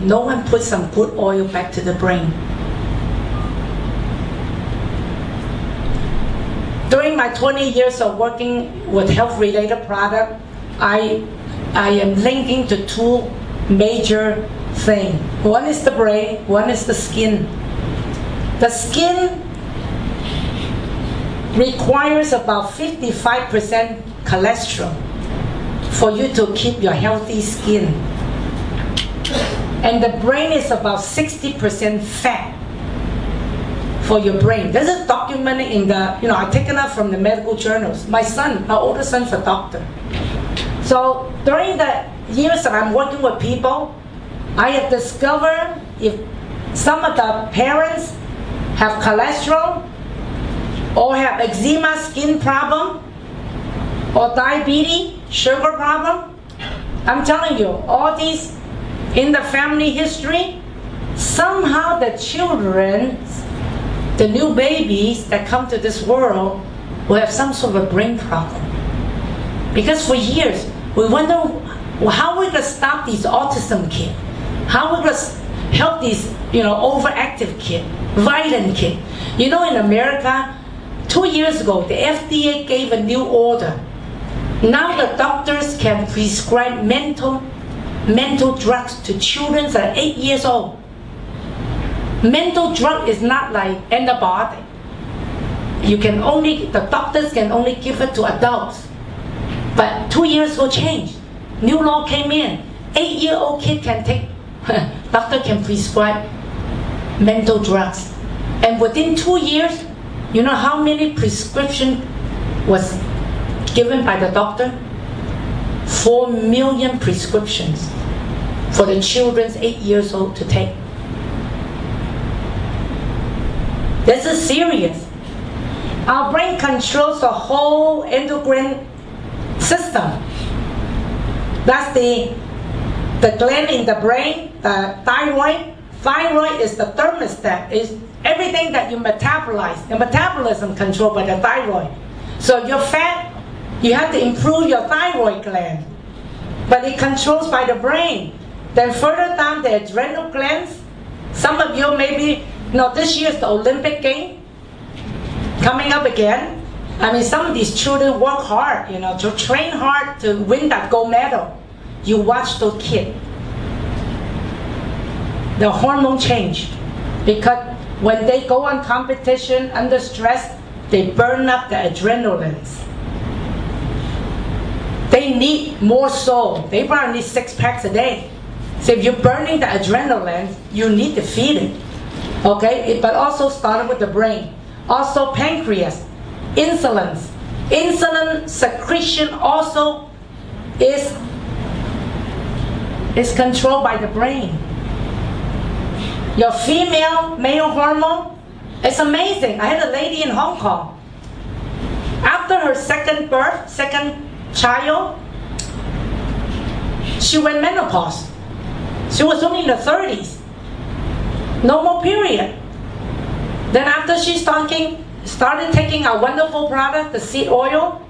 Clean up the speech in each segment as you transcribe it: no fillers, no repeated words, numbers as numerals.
no one puts some good oil back to the brain. During my 20 years of working with health-related products, I am linking to two major things. One is the brain, one is the skin. The skin requires about 55% cholesterol for you to keep your healthy skin. And the brain is about 60% fat for your brain. This is documented in the, I've taken it from the medical journals. My older son's a doctor. So during the years that I'm working with people, I have discovered if some of the parents have cholesterol or have eczema skin problem or diabetes, sugar problem, I'm telling you, all these in the family history, somehow the children, the new babies that come to this world will have some sort of a brain problem. Because for years, we wonder how we're going to stop these autism kids, how we're going to help these overactive kids, violent kids. In America, 2 years ago, the FDA gave a new order. Now the doctors can prescribe mental drugs to children that are 8 years old. Mental drug is not like antibiotic. The doctors can only give it to adults. But 2 years ago changed. New law came in. 8-year-old kid can take, doctor can prescribe mental drugs. And within 2 years, you know how many prescription was given by the doctor? 4 million prescriptions for the children 8 years old to take. This is serious. Our brain controls the whole endocrine system. That's the gland in the brain, the thyroid. Thyroid is the thermostat, is everything that you metabolize. The metabolism controlled by the thyroid. So if you're fat, you have to improve your thyroid gland. But it controls by the brain. Then further down the adrenal glands, some of you maybe, this year is the Olympic game coming up again. Some of these children work hard, to train hard to win that gold medal. You watch those kids. The hormone changed because when they go on competition under stress, they burn up the adrenalines. They need more so. They probably need 6 packs a day. So if you're burning the adrenaline, you need to feed it. Okay, but also started with the brain. Also pancreas, insulin. Insulin secretion also is controlled by the brain. Your male hormone, it's amazing. I had a lady in Hong Kong. After her second child, she went menopause. She was only in the 30s. No more period. Then after she started taking our wonderful product, the seed oil,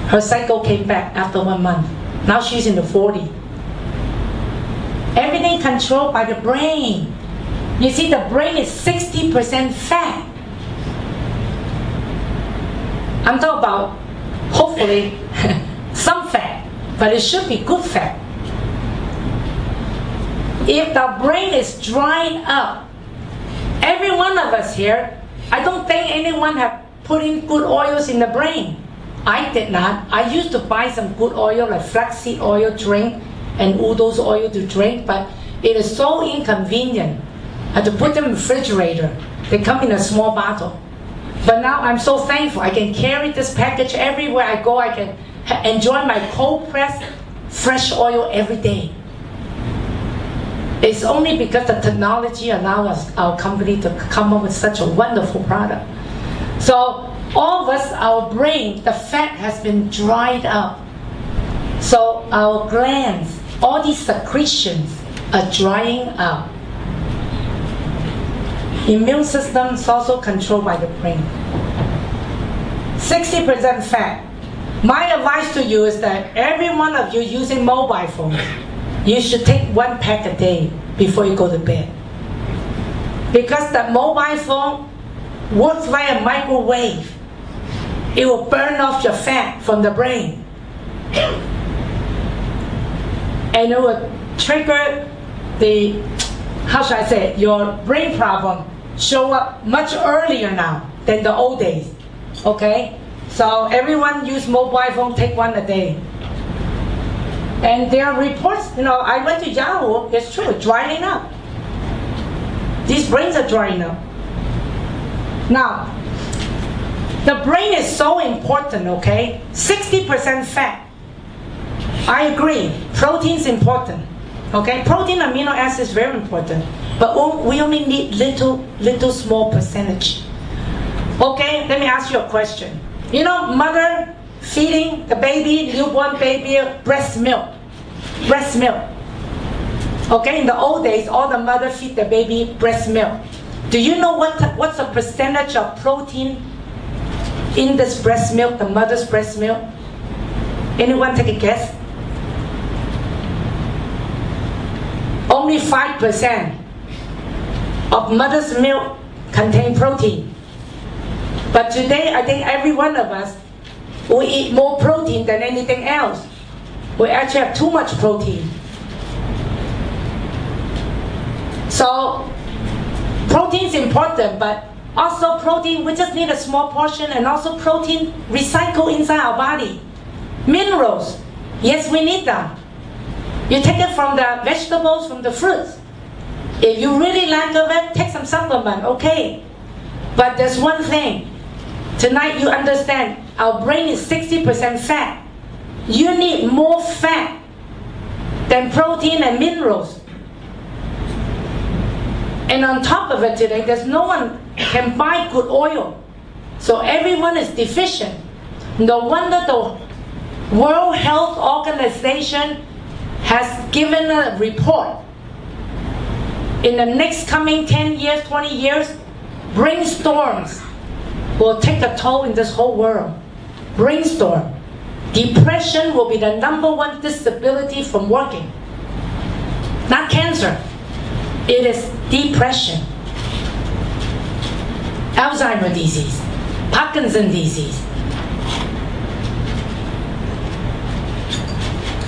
her cycle came back after 1 month. Now she's in the 40s. Everything controlled by the brain. You see, the brain is 60% fat. I'm talking about, hopefully, some fat, but it should be good fat. If the brain is dried up, every one of us here, I don't think anyone have put in good oils in the brain. I did not. I used to buy some good oil, like flaxseed oil drink and udo's oil to drink, but it is so inconvenient. I had to put them in the refrigerator. They come in a small bottle. But now I'm so thankful. I can carry this package everywhere I go. I can enjoy my cold-pressed fresh oil every day. It's only because the technology allows our company to come up with such a wonderful product. So all of us, our brain, the fat has been dried up. So our glands, all these secretions are drying up. Immune system is also controlled by the brain. 60% fat. My advice to you is that every one of you using mobile phones, you should take 1 pack a day before you go to bed. Because the mobile phone works like a microwave. It will burn off your fat from the brain. And it will trigger the, how should I say it, your brain problem show up much earlier now than the old days. Okay? So everyone use mobile phone, take 1 a day. And there are reports, I went to Yahoo, it's true, drying up. These brains are drying up. Now, the brain is so important, okay? 60% fat. I agree, protein is important. Okay, protein, amino acids is very important. But we only need little small percentage. Okay, let me ask you a question. Mother feeding the baby, newborn baby, breast milk. Breast milk. Okay, in the old days, all the mother feed the baby breast milk. Do you know what's the percentage of protein in this breast milk, the mother's breast milk? Anyone take a guess? Only 5% of mother's milk contain protein. But today, I think every one of us will eat more protein than anything else. We actually have too much protein. So, protein is important, but also protein, we just need a small portion, and also protein recycle inside our body. Minerals, yes, we need them. You take it from the vegetables, from the fruits. If you really lack of it, take some supplement, okay. But there's one thing. Tonight you understand, our brain is 60% fat. You need more fat than protein and minerals. And on top of it today, there's no one can buy good oil. So everyone is deficient. No wonder the World Health Organization has given a report. In the next coming 10 years, 20 years, brainstorms will take a toll in this whole world. Brainstorm. Depression will be the #1 disability from working. Not cancer. It is depression. Alzheimer's disease. Parkinson's disease.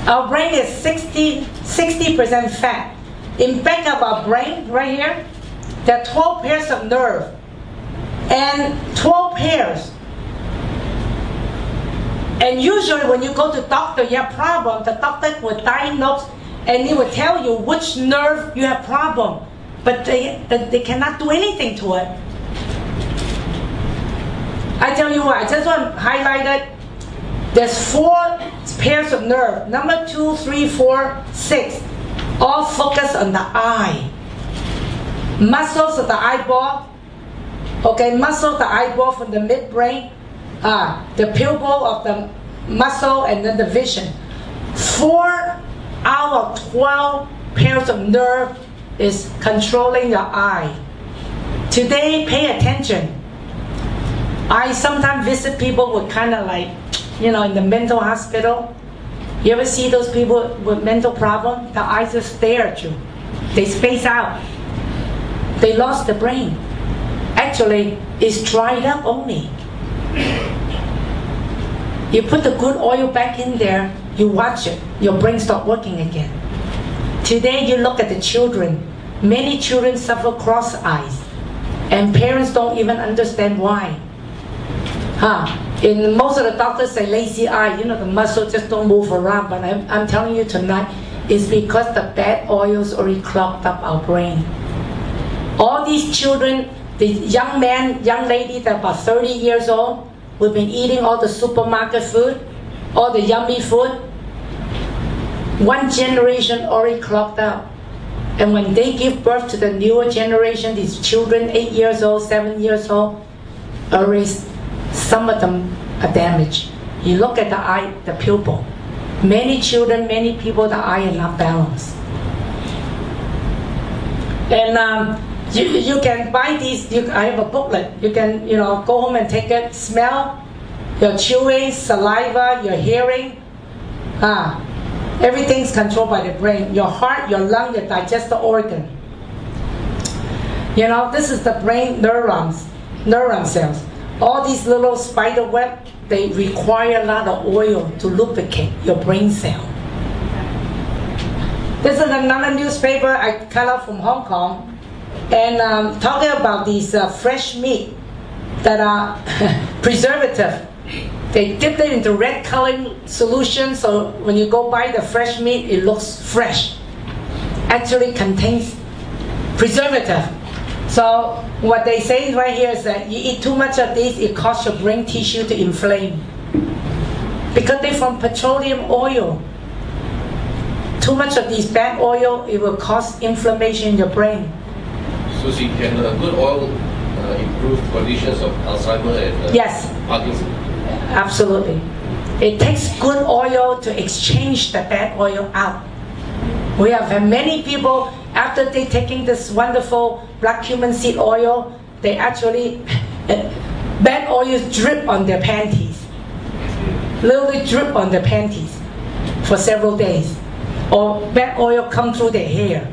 Our brain is 60% fat. In back of our brain, right here, there are 12 pairs of nerve. And 12 pairs. And usually when you go to doctor, you have problem, the doctor will diagnose and he will tell you which nerve you have problem. But they cannot do anything to it. I tell you what, I just want to highlight it. There's 4 pairs of nerve. Number 2, 3, 4, 6. All focus on the eye. Muscles of the eyeball. Okay, muscle of the eyeball from the midbrain. The pupil of the muscle, and then the vision. 4 out of 12 pairs of nerve is controlling your eye. Today, pay attention. I sometimes visit people with kind of like, in the mental hospital. You ever see those people with mental problems? The eyes just stare at you. They space out. They lost the brain. Actually, it's dried up only. You put the good oil back in there, you watch it, your brain start working again. Today you look at the children. Many children suffer cross eyes, and parents don't even understand why. In most of the doctors say lazy eye, the muscle just don't move around, but I'm telling you tonight, it's because the bad oils already clogged up our brain. All these children, the young man, young lady that are about 30 years old, we've been eating all the supermarket food, all the yummy food. One generation already clogged up. And when they give birth to the newer generation, these children, 8 years old, 7 years old, already some of them are damaged. You look at the eye, the pupil. Many children, many people, the eye is not balanced. And you can buy these. I have a booklet. You can go home and take it. Smell your chewing, saliva, your hearing. Everything's controlled by the brain. Your heart, your lung, your digestive organ. You know, this is the brain neurons, neuron cells. All these little spider web, they require a lot of oil to lubricate your brain cell. This is another newspaper I cut out from Hong Kong, and talking about these fresh meat that are preservative. They dip it into red coloring solution, so when you go buy the fresh meat, it looks fresh. Actually contains preservative. So what they say right here is that you eat too much of these, it causes your brain tissue to inflame. Because they're from petroleum oil. Too much of these bad oil, it will cause inflammation in your brain. Susie, can good oil improve conditions of Alzheimer and yes. Parkinson? Absolutely. It takes good oil to exchange the bad oil out. We have many people, after they taking this wonderful black cumin seed oil, they actually, bad oils drip on their panties. Literally drip on their panties for several days. Or bad oil come through their hair.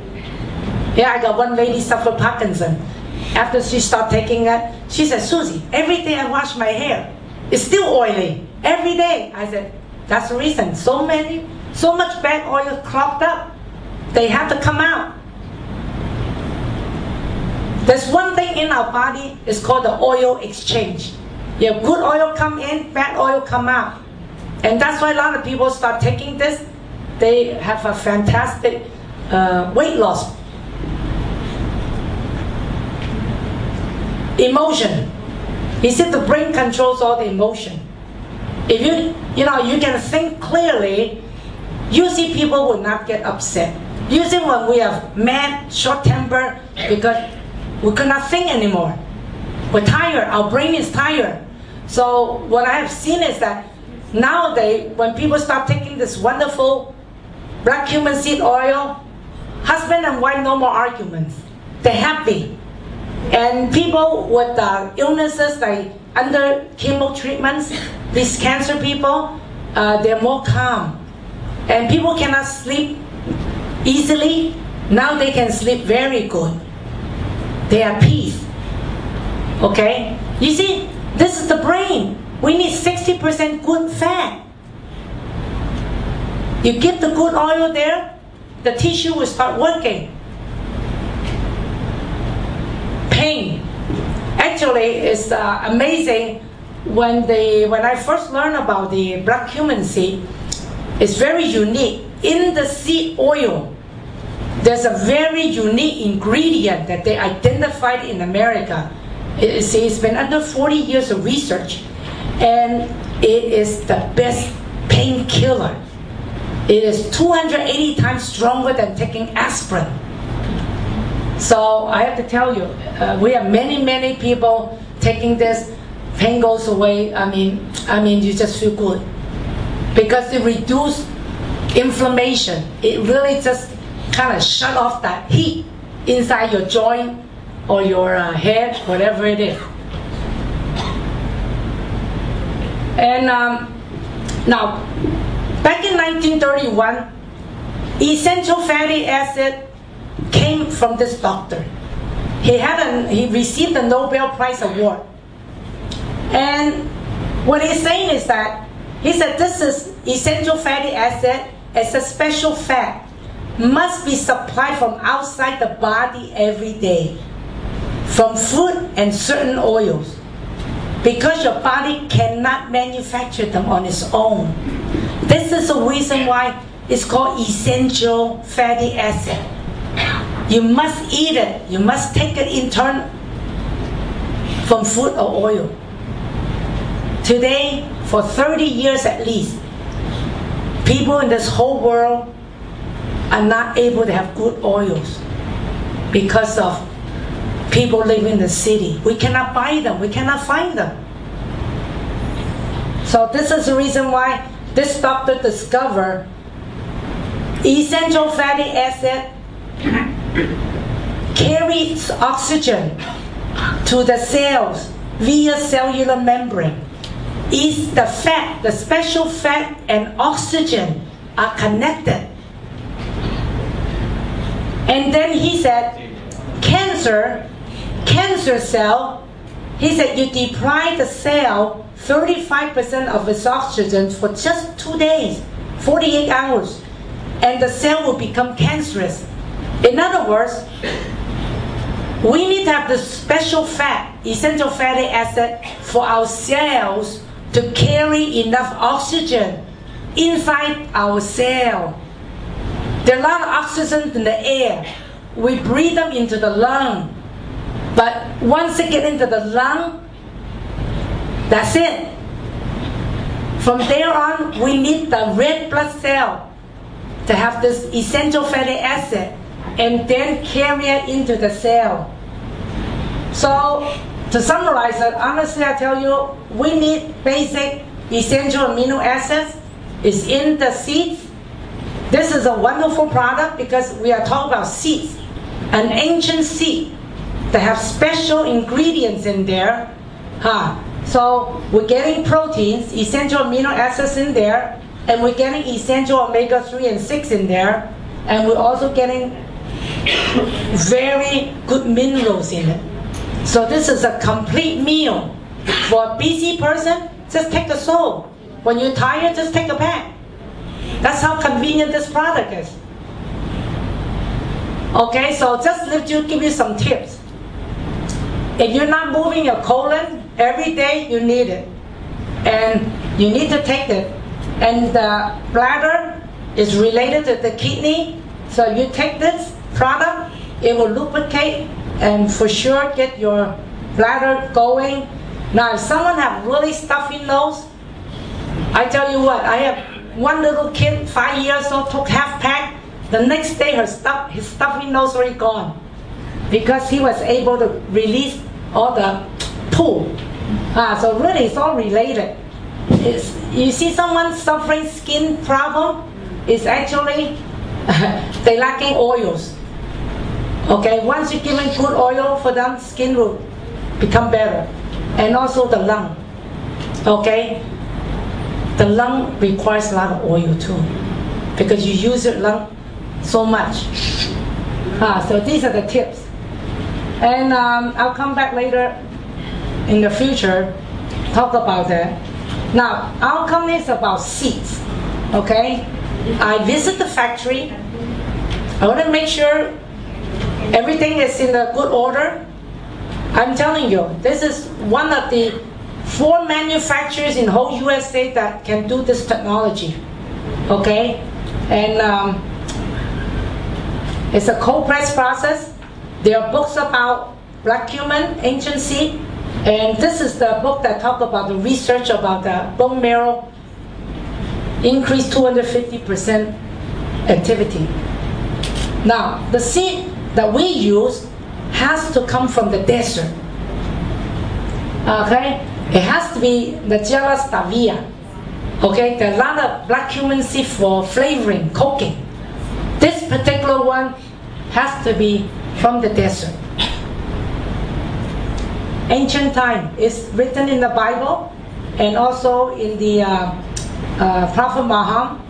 Yeah, I got one lady suffer Parkinson. After she started taking that, she said, Susie, every day I wash my hair. It's still oily. Every day. I said, that's the reason. So much bad oil clogged up. They have to come out. There's one thing in our body, it's called the oil exchange. You have good oil come in, bad oil come out. And that's why a lot of people start taking this. They have a fantastic weight loss. Emotion. You see, the brain controls all the emotion. If you can think clearly, usually people will not get upset. Usually when we have mad, short temper, because we cannot think anymore. We're tired, our brain is tired. So what I have seen is that nowadays, when people start taking this wonderful black cumin seed oil, husband and wife no more arguments. They're happy. And people with illnesses like under chemo treatments, these cancer people, they're more calm. And people cannot sleep easily. Now they can sleep very good. They are peace. Okay? You see, this is the brain. We need 60% good fat. You get the good oil there, the tissue will start working. Pain. Actually, it's amazing when I first learned about the black cumin seed. It's very unique. In the seed oil, there's a very unique ingredient that they identified in America. It's been under 40 years of research, and it is the best painkiller. It is 280 times stronger than taking aspirin. So I have to tell you, we have many people taking this. Pain goes away. I mean, you just feel good because it reduces inflammation. It really just kind of shut off that heat inside your joint or your head, whatever it is. And now, back in 1931, essential fatty acid came from this doctor. He received the Nobel Prize award. And what he's saying is that, he said this is essential fatty acid, it's a special fat, must be supplied from outside the body every day, from food and certain oils, because your body cannot manufacture them on its own. This is the reason why it's called essential fatty acid. You must eat it. You must take it in turn from food or oil. Today, for 30 years at least, people in this whole world are not able to have good oils because of people living in the city. We cannot buy them. We cannot find them. So this is the reason why this doctor discovered essential fatty acid carries oxygen to the cells via cellular membrane. Is the fat, the special fat and oxygen are connected. And then he said, cancer cell, he said you deprive the cell 35% of its oxygen for just 2 days, 48 hours, and the cell will become cancerous. In other words, we need to have this special fat, essential fatty acid, for our cells to carry enough oxygen inside our cell. There are a lot of oxygen in the air. We breathe them into the lung. But once they get into the lung, that's it. From there on, we need the red blood cell to have this essential fatty acid and then carry it into the cell. So, to summarize it, honestly I tell you, we need basic essential amino acids. It's in the seeds. This is a wonderful product because we are talking about seeds, an ancient seed that have special ingredients in there. So we're getting proteins, essential amino acids in there, and we're getting essential omega-3 and 6 in there, and we're also getting very good minerals in it. So this is a complete meal. For a busy person, just take a soul. When you're tired, just take a pack. That's how convenient this product is. Okay, so just let you give you some tips. If you're not moving your colon, every day you need it. And you need to take it. And the bladder is related to the kidney. So you take this product, it will lubricate and for sure get your bladder going. Now if someone have really stuffy nose, I tell you what, I have one little kid, 5 years old, took half pack. The next day his stuffy nose already gone, because he was able to release all the poo. So really it's all related. You see someone suffering skin problem, it's actually they lacking oils. Okay, once you give them good oil for them, skin will become better. And also the lung. Okay, the lung requires a lot of oil too, because you use your lung so much. So these are the tips. And I'll come back later in the future, talk about that. Now, our company is about seeds. Okay, I visit the factory. I want to make sure everything is in a good order. I'm telling you, this is one of the 4 manufacturers in whole USA that can do this technology. Okay, and it's a cold press process. There are books about black cumin, ancient seed, and this is the book that talks about the research about the bone marrow increase 250% activity. Now, the seed that we use has to come from the desert. Okay, it has to be the Gela stavia. Okay, there are a lot of black cumin seed for flavoring, cooking. This particular one has to be from the desert. Ancient time is written in the Bible, and also in the Prophet Muhammad.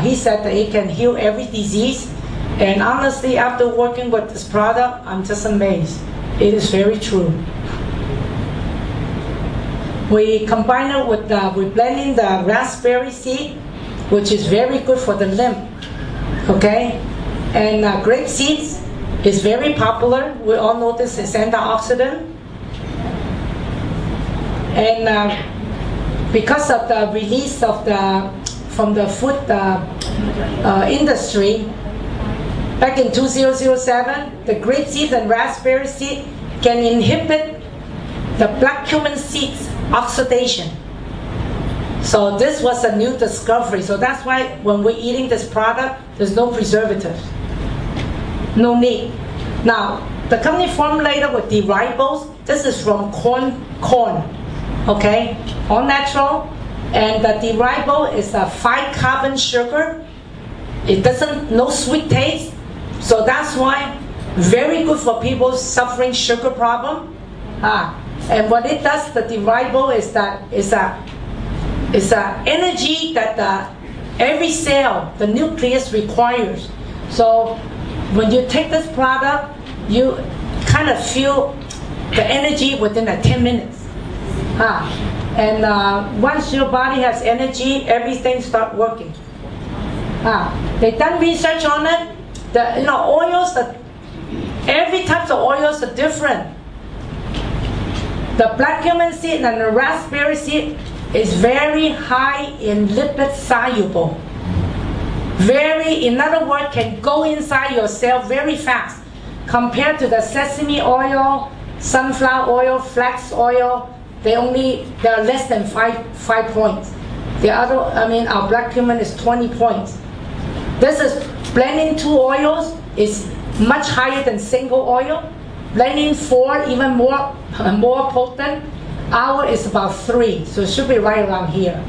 He said that it can heal every disease. And honestly, after working with this product, I'm just amazed. It is very true. We combine it with, we blend in the raspberry seed, which is very good for the lymph. Okay? And grape seeds is very popular. We all know this is antioxidant. And because of the release of from the food industry, back in 2007, the grape seeds and raspberry seed can inhibit the black cumin seeds oxidation. So this was a new discovery. So that's why when we're eating this product, there's no preservatives. No need. Now, the company formulated with the ribose. This is from corn. Okay? All natural. And the ribose is a 5-carbon sugar. It doesn't, no sweet taste. So that's why very good for people suffering sugar problem. And what it does, the ribose, is that it's a energy that every cell, the nucleus requires. So when you take this product, you kind of feel the energy within 10 minutes. And once your body has energy, everything starts working. They done research on it. The oils, every type of oils are different. The black cumin seed and the raspberry seed is very high in lipid soluble. In other words, can go inside your cell very fast compared to the sesame oil, sunflower oil, flax oil. They are less than 5 points. Our black cumin is 20 points. This is blending 2 oils is much higher than single oil. Blending 4, even more potent. Our is about 3, so it should be right around here.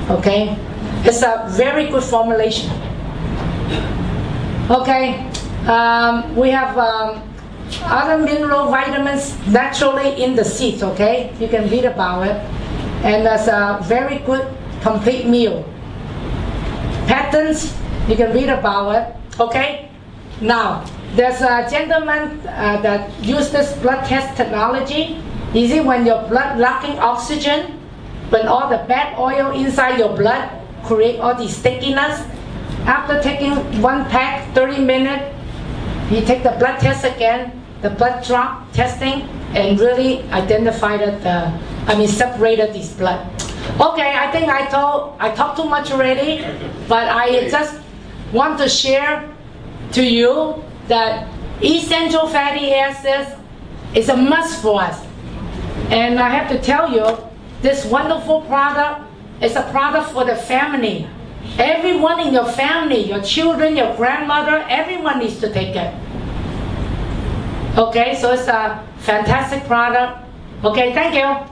Okay, it's a very good formulation. Okay, we have other mineral vitamins naturally in the seeds. Okay, you can read about it, and that's a very good complete meal. Patents, you can read about it. Okay, now there's a gentleman that used this blood test technology. You see, when your blood lacking oxygen, when all the bad oil inside your blood create all the stickiness, after taking 1 pack, 30 minutes, he take the blood test again, the blood drop testing, and really identified that, separated this blood. Okay, I think I talked too much already, but I just want to share to you that essential fatty acids is a must for us. And I have to tell you, this wonderful product is a product for the family. Everyone in your family, your children, your grandmother, everyone needs to take it. Okay, so it's a fantastic product. Okay, thank you.